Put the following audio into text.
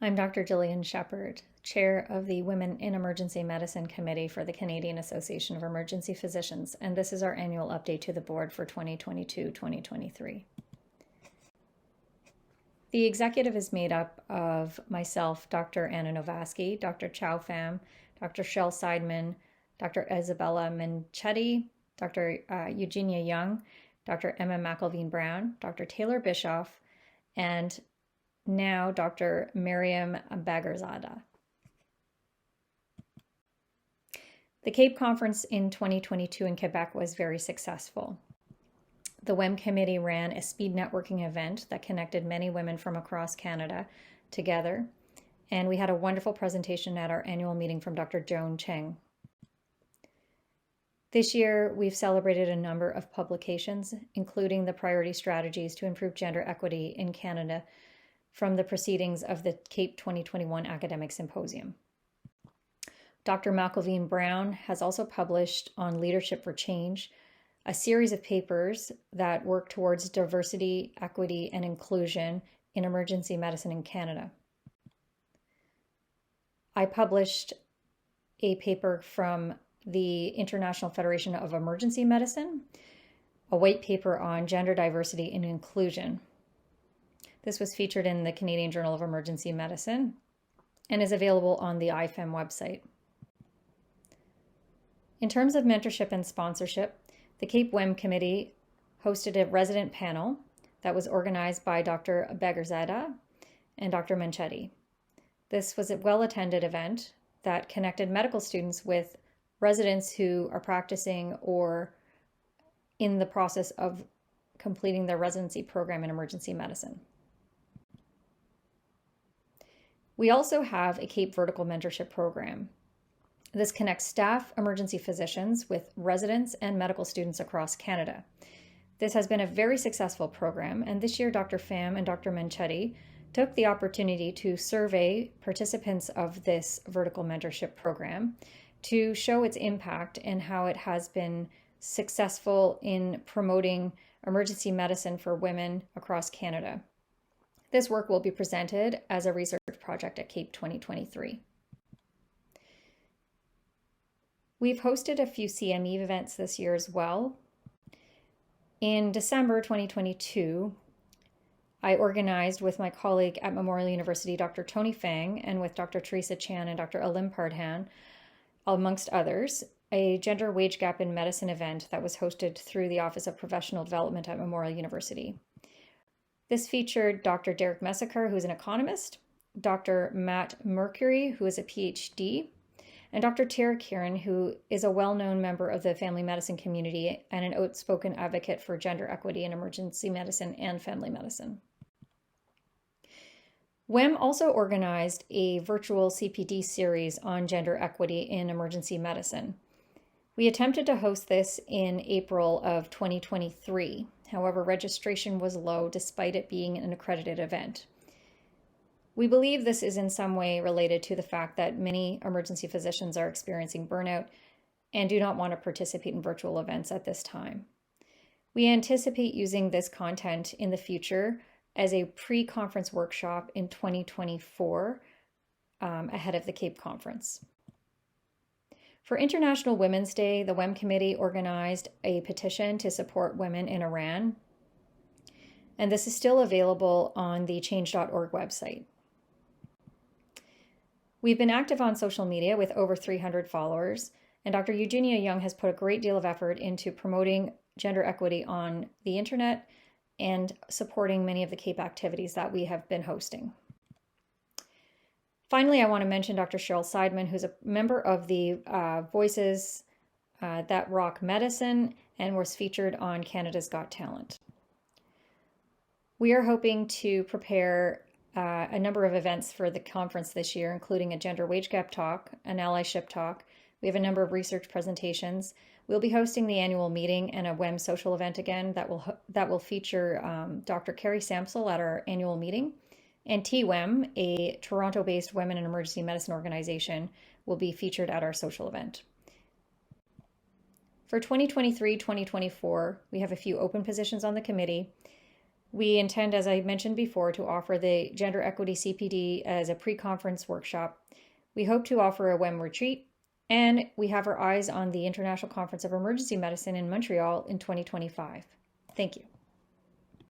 I'm Dr. Gillian Shepherd, Chair of the Women in Emergency Medicine Committee for the Canadian Association of Emergency Physicians, and this is our annual update to the board for 2022-2023. The executive is made up of myself, Dr. Anna Novaski, Dr. Chow Pham, Dr. Shel Seidman, Dr. Isabella Menchetti, Dr. Eugenia Young, Dr. Emma McElveen-Brown, Dr. Taylor Bischoff, and now Dr. Miriam Bagherzadeh. The CAEP conference in 2022 in Quebec was very successful. The WEM committee ran a speed networking event that connected many women from across Canada together, and we had a wonderful presentation at our annual meeting from Dr. Joan Cheng. This year, we've celebrated a number of publications, including the priority strategies to improve gender equity in Canada from the proceedings of the CAEP 2021 Academic Symposium. Dr. McElveen-Brown has also published on Leadership for Change, a series of papers that work towards diversity, equity, and inclusion in emergency medicine in Canada. I published a paper from the International Federation of Emergency Medicine, a white paper on gender diversity and inclusion. This was featured in the Canadian Journal of Emergency Medicine and is available on the IFEM website. In terms of mentorship and sponsorship, the CAEP WEM committee hosted a resident panel that was organized by Dr. Bagherzadeh and Dr. Menchetti. This was a well-attended event that connected medical students with residents who are practicing or in the process of completing their residency program in emergency medicine. We also have a CAEP Vertical Mentorship Program. This connects staff emergency physicians with residents and medical students across Canada. This has been a very successful program, and this year Dr. Pham and Dr. Menchetti took the opportunity to survey participants of this Vertical Mentorship Program to show its impact and how it has been successful in promoting emergency medicine for women across Canada. This work will be presented as a research project at CAEP 2023. We've hosted a few CME events this year as well. In December 2022, I organized with my colleague at Memorial University, Dr. Tony Fang, and with Dr. Teresa Chan and Dr. Alim Pardhan, amongst others, a gender wage gap in medicine event that was hosted through the Office of Professional Development at Memorial University. This featured Dr. Derek Messaker, who is an economist, Dr. Matt Mercury, who is a PhD, and Dr. Tara Kieran, who is a well-known member of the family medicine community and an outspoken advocate for gender equity in emergency medicine and family medicine. WEM also organized a virtual CPD series on gender equity in emergency medicine. We attempted to host this in April of 2023. However, registration was low despite it being an accredited event. We believe this is in some way related to the fact that many emergency physicians are experiencing burnout and do not want to participate in virtual events at this time. We anticipate using this content in the future as a pre-conference workshop in 2024 ahead of the CAEP conference. For International Women's Day, the WEM committee organized a petition to support women in Iran, and this is still available on the change.org website. We've been active on social media with over 300 followers, and Dr. Eugenia Young has put a great deal of effort into promoting gender equity on the internet and supporting many of the CAEP activities that we have been hosting. Finally, I want to mention Dr. Shel Seidman, who's a member of the Voices That Rock Medicine and was featured on Canada's Got Talent. We are hoping to prepare a number of events for the conference this year, including a gender wage gap talk, an allyship talk. We have a number of research presentations. We'll be hosting the annual meeting and a WEM social event again that will feature Dr. Carrie Samsel at our annual meeting. And TWEM, a Toronto-based women in emergency medicine organization, will be featured at our social event. For 2023-2024, we have a few open positions on the committee. We intend, as I mentioned before, to offer the Gender Equity CPD as a pre-conference workshop. We hope to offer a WEM retreat, and we have our eyes on the International Conference of Emergency Medicine in Montreal in 2025. Thank you.